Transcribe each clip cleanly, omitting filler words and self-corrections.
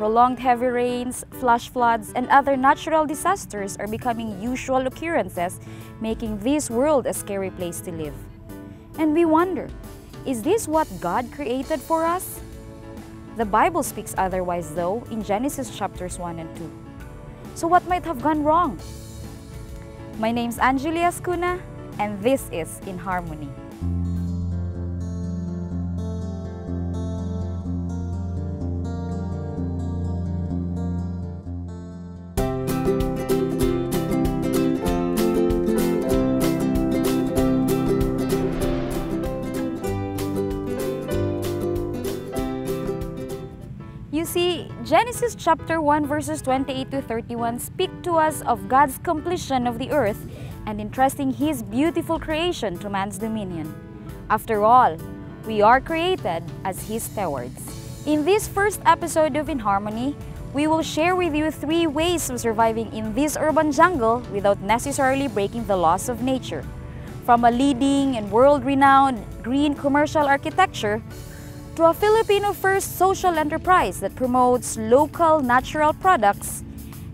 prolonged heavy rains, flash floods, and other natural disasters are becoming usual occurrences, making this world a scary place to live. And we wonder, is this what God created for us? The Bible speaks otherwise though in Genesis chapters 1 and 2. So what might have gone wrong? My name's Angelia Ascuna, and this is In Harmony. You see, Genesis chapter 1 verses 28 to 31 speak to us of God's completion of the earth and entrusting His beautiful creation to man's dominion. After all, we are created as His stewards. In this first episode of In Harmony, we will share with you 3 ways of surviving in this urban jungle without necessarily breaking the laws of nature. From a leading and world-renowned green commercial architecture to a Filipino-first social enterprise that promotes local natural products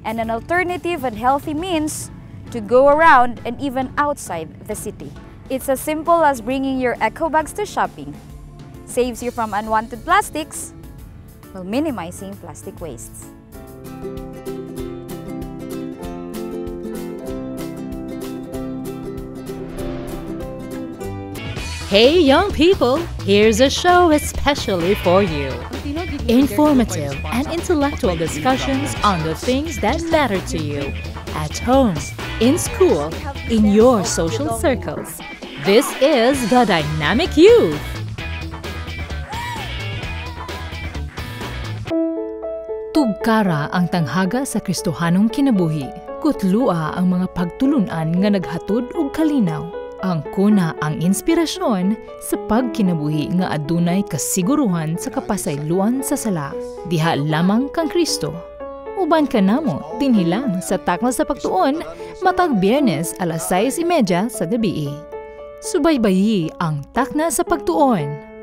and an alternative and healthy means to go around and even outside the city. It's as simple as bringing your eco bags to shopping. Saves you from unwanted plastics while minimizing plastic wastes. Hey young people, here's a show especially for you. Informative and intellectual discussions on the things that matter to you at home, in school, in your social circles. This is the Dynamic Youth. Tugkara ang tanghaga sa Kristohanong kinabuhi. Kutlua ang mga pagtulunan nga naghatod og kalinaw. Ang kuna ang inspirasyon sa pagkinabuhi nga adunay kasiguruhan sa kapasayloan sa sala. Diha lamang kang Kristo. Uban ka namo dinhilang sa Takna sa Pagtuon matag Biyernes alas 6:30 sa gabi. Subaybayi ang Takna sa Pagtuon.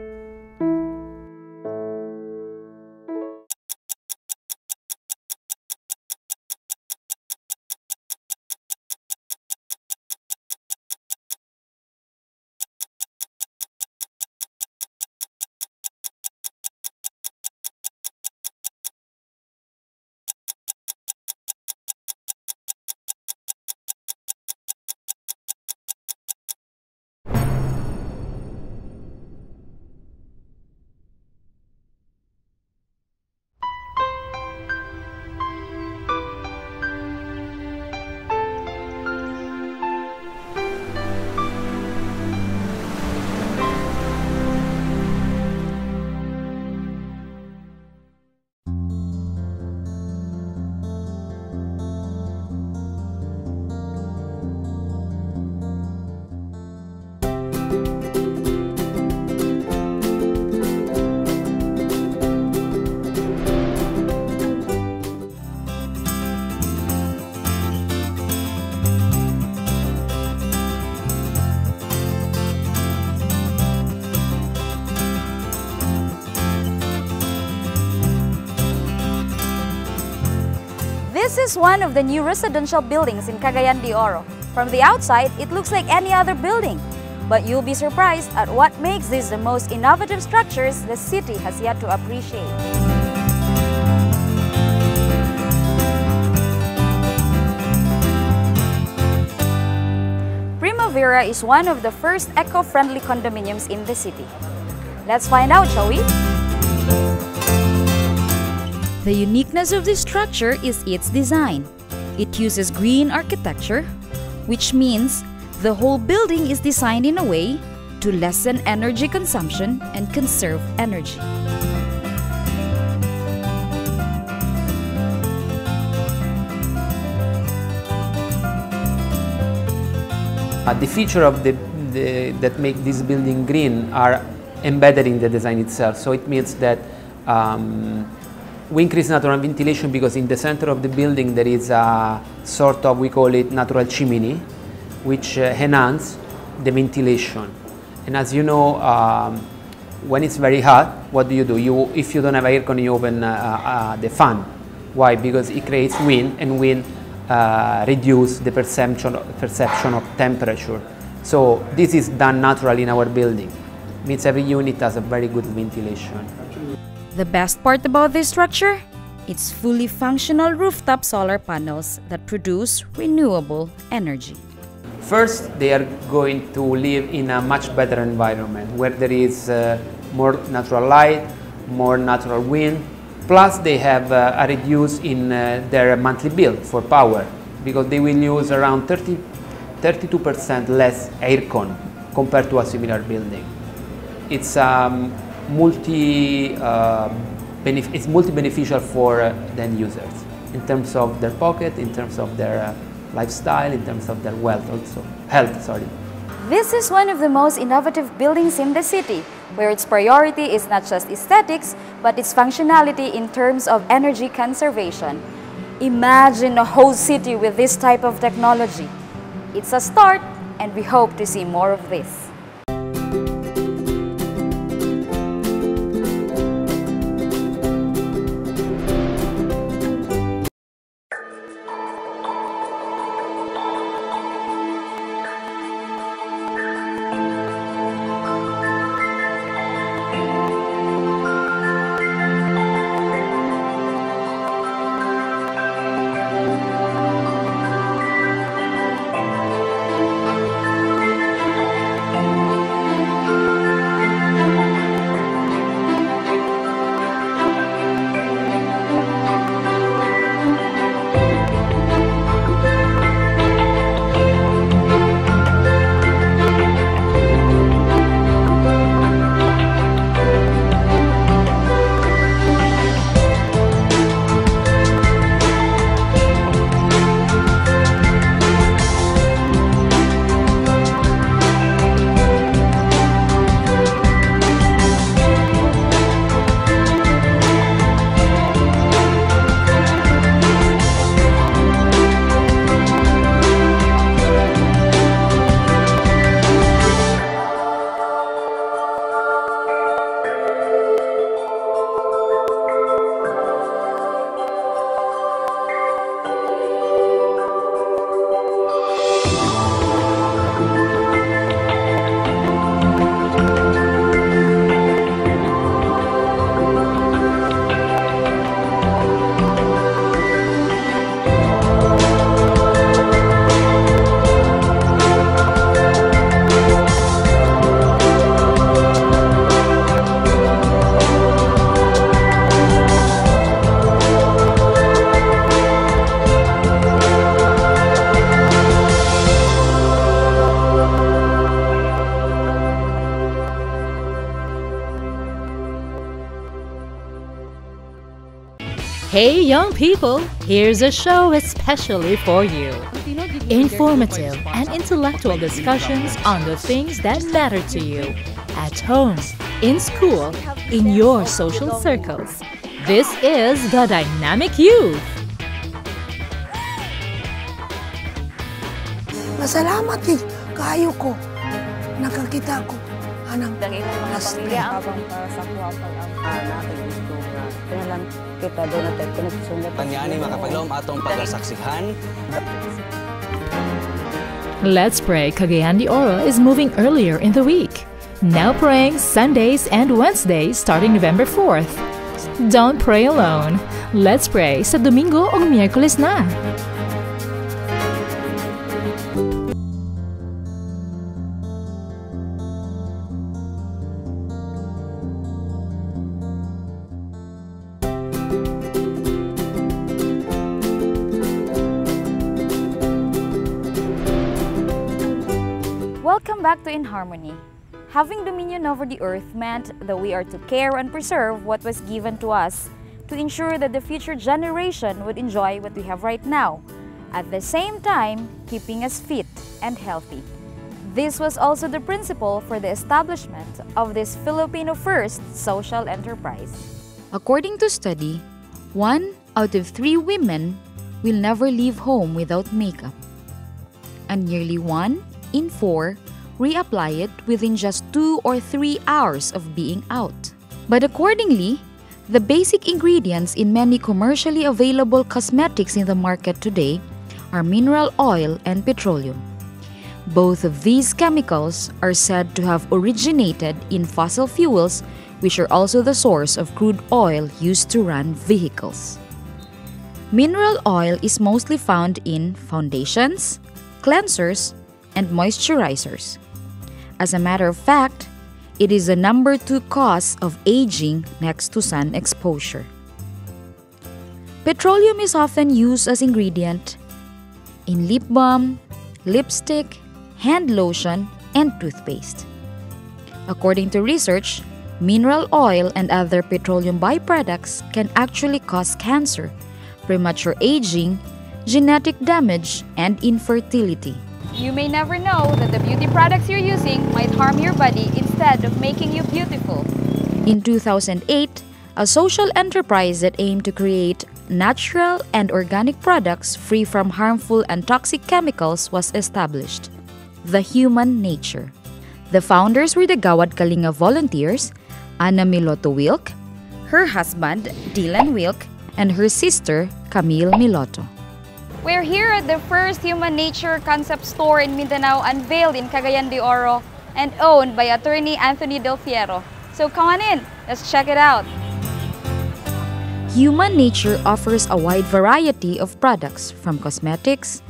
This is one of the new residential buildings in Cagayan de Oro. From the outside, it looks like any other building. But you'll be surprised at what makes this the most innovative structures the city has yet to appreciate. Primavera is one of the first eco-friendly condominiums in the city. Let's find out, shall we? The uniqueness of this structure is its design. It uses green architecture, which means the whole building is designed in a way to lessen energy consumption and conserve energy. The feature of that make this building green are embedded in the design itself. So it means that we increase natural ventilation because in the center of the building there is a sort of, we call it natural chimney, which enhance the ventilation. And as you know, when it's very hot, what do? If you don't have aircon, you open the fan. Why? Because it creates wind, and wind reduce the perception of temperature. So this is done naturally in our building. Means every unit has a very good ventilation. The best part about this structure? It's fully functional rooftop solar panels that produce renewable energy. First, they are going to live in a much better environment where there is more natural light, more natural wind, plus they have a reduce in their monthly bill for power, because they will use around 32% less aircon compared to a similar building. It's multi-beneficial for the end users in terms of their pocket, in terms of their lifestyle, in terms of their health. This is one of the most innovative buildings in the city, where its priority is not just aesthetics, but its functionality in terms of energy conservation. Imagine a whole city with this type of technology. It's a start, and we hope to see more of this. Hey young people, here's a show especially for you. Informative and intellectual discussions on the things that matter to you. At home, in school, in your social circles. This is The Dynamic Youth. Masalamat kayo ko. Nakakita ko anang pamilya habang para sa kuwapal ang natin gusto nga kailan kita doon natin pinagsusunod Panyani makapaglom atong pagsaksihan. Let's Pray Cagayan de Oro is moving earlier in the week. Now praying Sundays and Wednesdays starting November 4th. Don't pray alone. Let's pray sa Domingo o Miyerkules na. Welcome back to In Harmony. Having dominion over the earth meant that we are to care and preserve what was given to us to ensure that the future generation would enjoy what we have right now, at the same time keeping us fit and healthy. This was also the principle for the establishment of this Filipino First social enterprise. According to study, 1 out of 3 women will never leave home without makeup, and nearly 1 in 4 reapply it within just 2 or 3 hours of being out. But accordingly, the basic ingredients in many commercially available cosmetics in the market today are mineral oil and petroleum. Both of these chemicals are said to have originated in fossil fuels, which are also the source of crude oil used to run vehicles. Mineral oil is mostly found in foundations, cleansers, and moisturizers. As a matter of fact, it is the number 2 cause of aging next to sun exposure. Petroleum is often used as ingredient in lip balm, lipstick, hand lotion, and toothpaste. According to research, mineral oil and other petroleum byproducts can actually cause cancer, premature aging, genetic damage, and infertility. You may never know that the beauty products you're using might harm your body instead of making you beautiful. In 2008, a social enterprise that aimed to create natural and organic products free from harmful and toxic chemicals was established, the Human Nature. The founders were the Gawad Kalinga volunteers, Ana Miloto Wilk, her husband, Dylan Wilk, and her sister, Camille Miloto. We're here at the first Human Nature concept store in Mindanao, unveiled in Cagayan de Oro and owned by attorney Anthony Del Fierro. So come on in, let's check it out. Human Nature offers a wide variety of products, from cosmetics,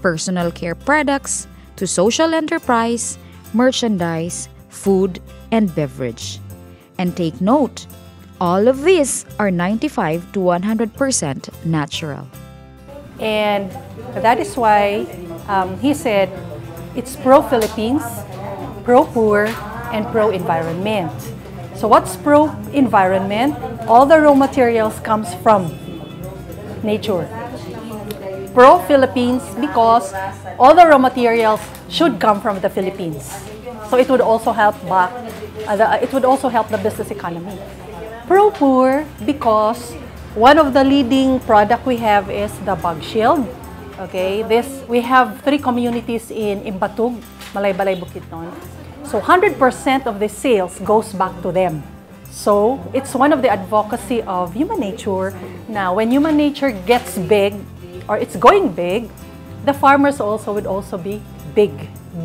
personal care products, to social enterprise, merchandise, food, and beverage. And take note, all of these are 95 to 100% natural. And that is why he said it's pro-Philippines, pro-poor, and pro-environment. So what's pro-environment? All the raw materials comes from nature. Pro-Philippines because all the raw materials should come from the Philippines. So it would also help the business economy. Pro-poor because one of the leading product we have is the bug shield. Okay, we have 3 communities in Imbatug, Malaybalay, Bukidnon. So 100% of the sales goes back to them. So it's one of the advocacy of Human Nature. Now, when Human Nature gets big, or it's going big, the farmers also would also be big.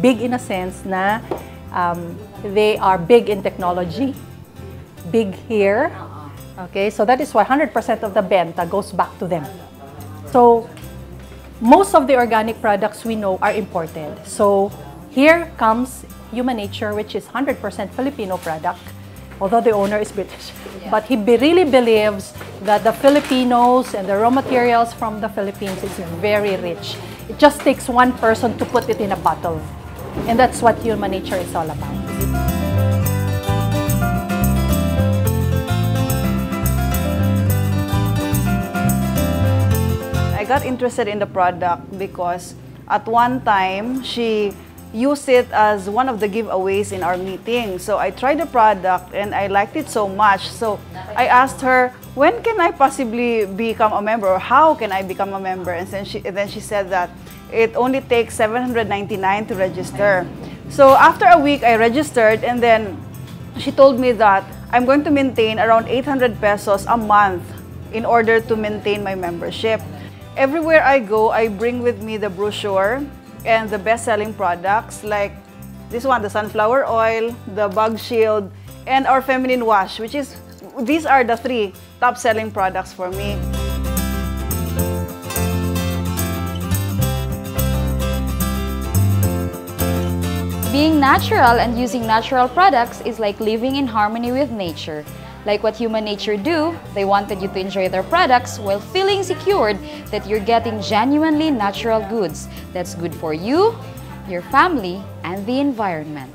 Big in a sense na they are big in technology, big here. Okay, so that is why 100% of the benta goes back to them. So most of the organic products we know are imported. So here comes Human Nature, which is 100% Filipino product, although the owner is British. Yeah. But he really believes that the Filipinos and the raw materials from the Philippines is very rich. It just takes one person to put it in a bottle. And that's what Human Nature is all about. I got interested in the product because at one time she used it as one of the giveaways in our meeting. So I tried the product and I liked it so much. So I asked her, when can I possibly become a member, or how can I become a member? And then she said that it only takes $799 to register. So after a week I registered, and then she told me that I'm going to maintain around 800 pesos a month in order to maintain my membership. Everywhere I go, I bring with me the brochure and the best-selling products like this one, the sunflower oil, the bug shield, and our feminine wash, these are the 3 top-selling products for me. Being natural and using natural products is like living in harmony with nature. Like what Human Nature do, they wanted you to enjoy their products while feeling secured that you're getting genuinely natural goods that's good for you, your family, and the environment.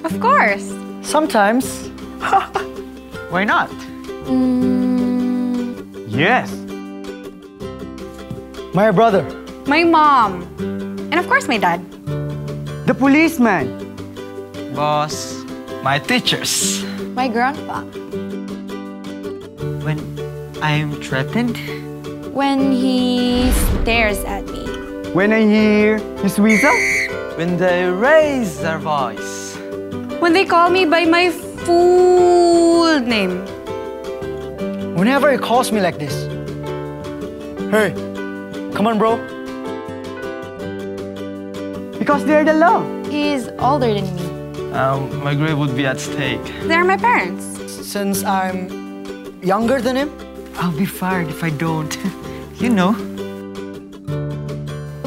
Of course! Sometimes. Why not? Yes! My brother. My mom. And of course, my dad. The policeman. Boss. My teachers. My grandpa. I'm threatened. When he stares at me. When I hear his whistle. When they raise their voice. When they call me by my full name. Whenever he calls me like this. Hey, come on, bro. Because they're the love. He's older than me. My grade would be at stake. They're my parents. Since I'm younger than him, I'll be fired if I don't. You know.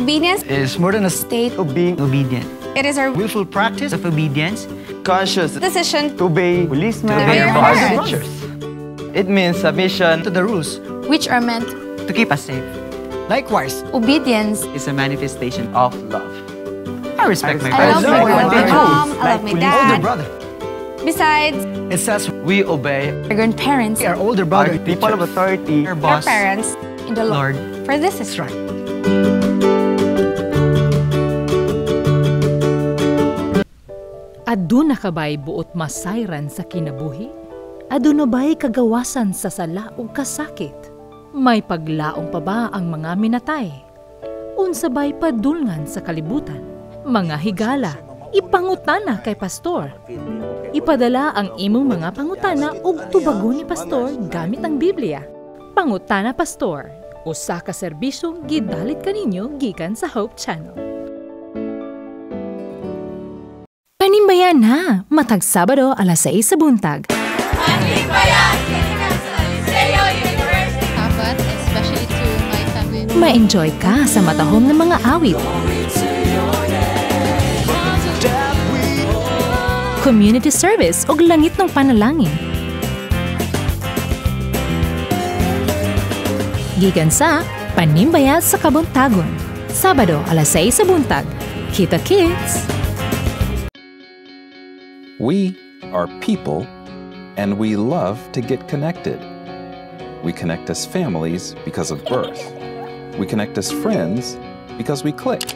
Obedience Is more than a state of being obedient. It is our Willful practice of obedience. Conscious decision to obey policemen To obey and your other parents. teachers. It means submission to the rules which are meant. to keep us safe. Likewise, Obedience. is a manifestation of love. I respect my I love my mom. I love my older dad. brother. Besides, It says we obey our grandparents, our older brother, people of authority, our our boss, parents, in the Lord. Lord. For this is That's right. Aduna ka ba'y buot masayran sa kinabuhi? Aduna ba'y kagawasan sa sala o kasakit? May paglaong pa ba ang mga minatay? Unsa ba'y padulngan sa kalibutan? Mga higala, ipangutana kay pastor. Ipadala ang imong mga pangutana ug tubagon ni pastor gamit ang Biblia. Pangutana Pastor, usa ka serbisyong gidalit kaninyo gikan sa Hope Channel. Panimbaya na, matag Sabado alas 6 sa buntag. Panimbaya! CdeO University! But especially to my family. Ma-enjoy ka sa matahom ng mga awit. Community service o langit ng panalangin. Gikan sa Panimbaya sa Kabuntagon. Sabado alas 6 sa buntag. Kita Kids! We are people, and we love to get connected. We connect as families because of birth. We connect as friends because we click.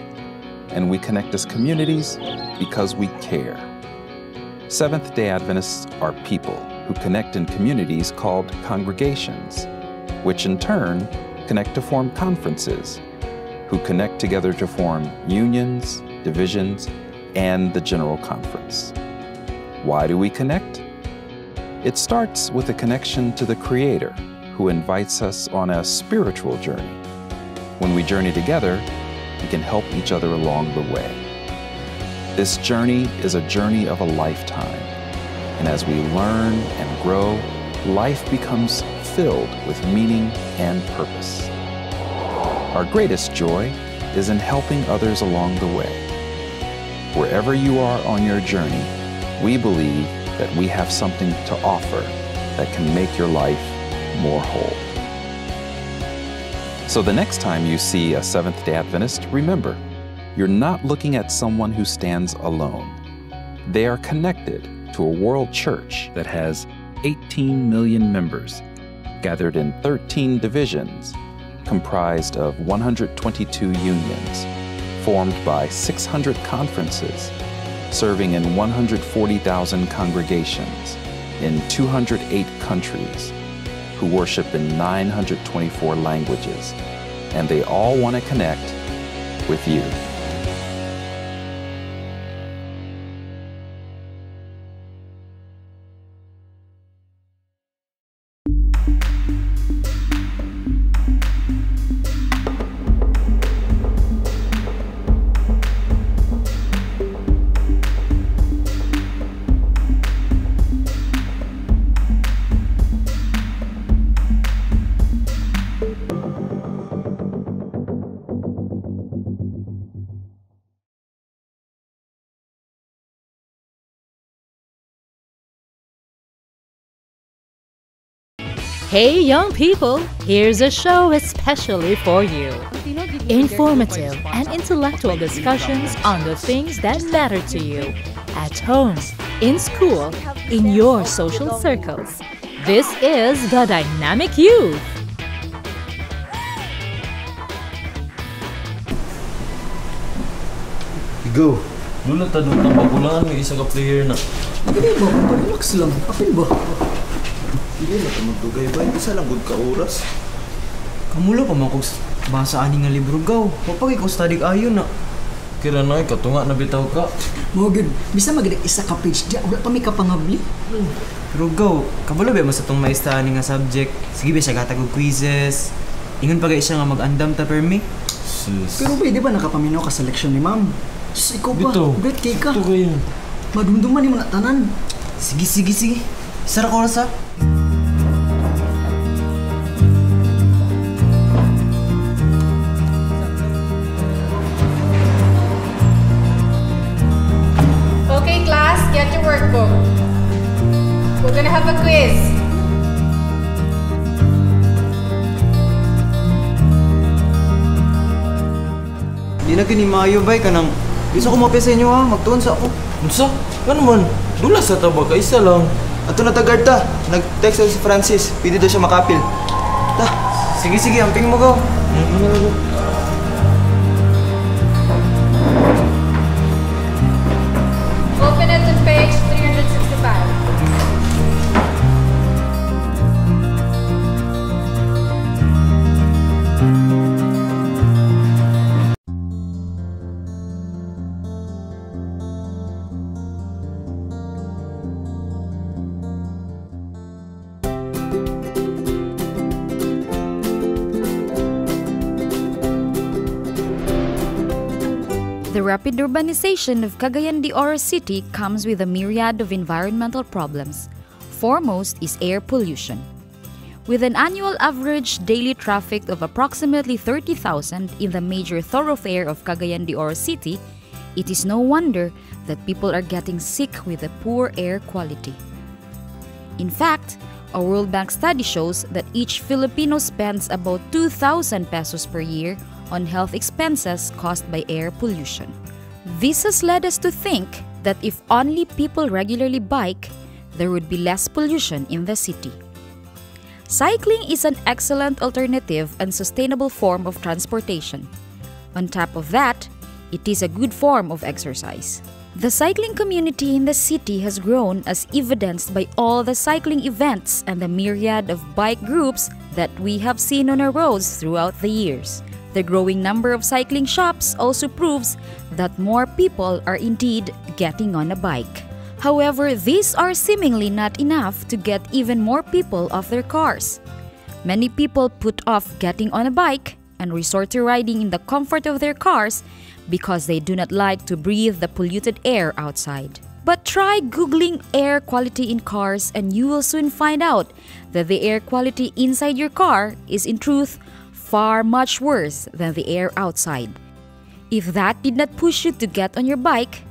And we connect as communities because we care. Seventh-day Adventists are people who connect in communities called congregations, which in turn connect to form conferences, who connect together to form unions, divisions, and the General Conference. Why do we connect? It starts with a connection to the Creator, who invites us on a spiritual journey. When we journey together, we can help each other along the way. This journey is a journey of a lifetime, and as we learn and grow, life becomes filled with meaning and purpose. Our greatest joy is in helping others along the way. Wherever you are on your journey, we believe that we have something to offer that can make your life more whole. So the next time you see a Seventh-day Adventist, remember, you're not looking at someone who stands alone. They are connected to a world church that has 18 million members, gathered in 13 divisions, comprised of 122 unions, formed by 600 conferences, serving in 140,000 congregations in 208 countries, who worship in 924 languages, and they all want to connect with you. Hey young people, here's a show especially for you. Informative and intellectual discussions on the things that matter to you. At home, in school, in your social circles. This is The Dynamic Youth. Go. Lulat ta doon ang bagulangan, may isa ka player na. Hindi ba? Relax lang. Apil ba? Hindi na ka magdugay ba? Isa lang good ka oras. Kamulo pa man kung basa ani nga libro gaw. Papag ikaw study ayon na. Kira na katunga na bitaw ka. Mogid, bisa magadik isa ka page di wala pa mi kapangabli. Pero gaw, kabalo ba mas itong maista ani nga subject? Sige ba siya gatag og quizzes? Ingon pa siya nga mag-andam ta per me? Sis. Pero ba, di ba nakapaminaw ka sa leksyon ni ma'am? Sus, ikaw pa, great cake ka. Dito kayo. Madumduman ni mga tanan. Sige. Sara ko oras ha? Okay, class, get your workbook. We're gonna have a quiz. Di na kinimayo bay ka nang bisa ko mapya sa inyo ha, magtuon sa ako. Unsa? Nga naman, dula sa taba ka isa lang. Ato na tagad ta, nag-text si Francis, pwede daw siya makapil. Ta, sige, amping mo gaw. Open it to page 365. The rapid urbanization of Cagayan de Oro City comes with a myriad of environmental problems. Foremost is air pollution. With an annual average daily traffic of approximately 30,000 in the major thoroughfare of Cagayan de Oro City, it is no wonder that people are getting sick with the poor air quality. In fact, a World Bank study shows that each Filipino spends about 2,000 pesos per year on health expenses caused by air pollution. This has led us to think that if only people regularly bike, there would be less pollution in the city. Cycling is an excellent alternative and sustainable form of transportation. On top of that, it is a good form of exercise. The cycling community in the city has grown as evidenced by all the cycling events and the myriad of bike groups that we have seen on our roads throughout the years. The growing number of cycling shops also proves that more people are indeed getting on a bike. However, these are seemingly not enough to get even more people off their cars. Many people put off getting on a bike and resort to riding in the comfort of their cars because they do not like to breathe the polluted air outside. But try Googling air quality in cars and you will soon find out that the air quality inside your car is in truth far much worse than the air outside. If that did not push you to get on your bike,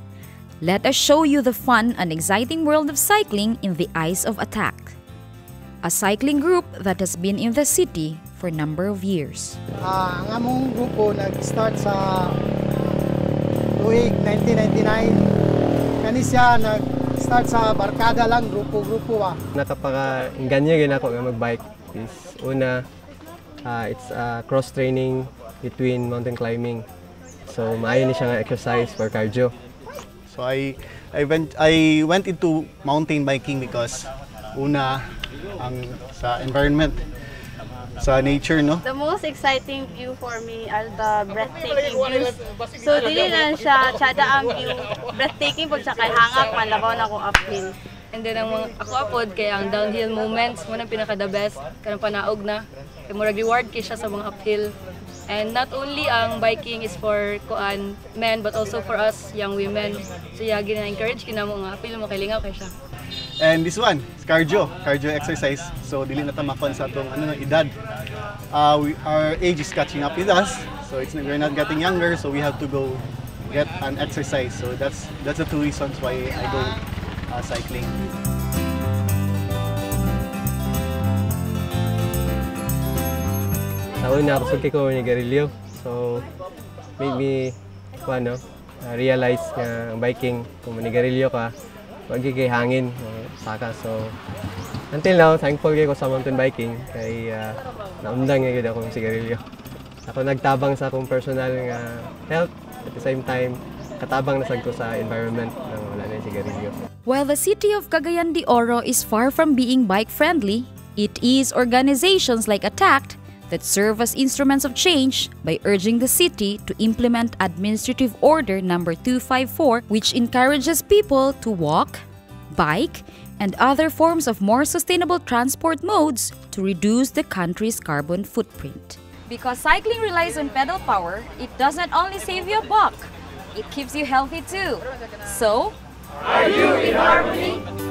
let us show you the fun and exciting world of cycling in the eyes of attack. A cycling group that has been in the city for a number of years. Ang among grupo nag-start sa tuig 1999. Kani siya nag-start sa barkada lang, grupo-grupo ba. Nakapaka-inganya gina ako nga mag-bike. Una, it's cross-training between mountain climbing. So, maayo ni siya nga exercise for cardio. So, I went into mountain biking because una, ang sa environment, sa nature, no? The most exciting view for me are the breathtaking views. So, dili na siya, tsada ang view. Breathtaking pag siya kay hangak, manlabaw na akong uphill. And then, ako apod, kaya ang downhill moments, muna pinaka-the best, kanang panaog na. Kaya murag reward kay siya sa mga uphill. And not only ang biking is for men, but also for us, young women. So, gina-encourage kina mo nga, uphill mo kailingaw kay siya. And this one, cardio exercise. So, dili na tamakon sa atong edad. Our age is catching up with us. So, we're not getting younger, so we have to go get an exercise. So, that's the two reasons why I go cycling. Sa una, kusog ko ni Garilio. So, made me realize nga ang biking, kung manigarilyo ka, magiging hangin, saka. So, until now, thankful ko sa mountain biking kay naundang nga ako ng sigarilyo. Ako nagtabang sa akong personal nga health, at the same time, katabang na ko sa environment na wala na yung sigarilyo. While the city of Cagayan de Oro is far from being bike-friendly, It is organizations like ATTACT that serve as instruments of change by urging the city to implement Administrative Order Number 254, which encourages people to walk, bike, and other forms of more sustainable transport modes to reduce the country's carbon footprint. Because cycling relies on pedal power, it doesn't only save you a buck, it keeps you healthy too. So, are you in harmony?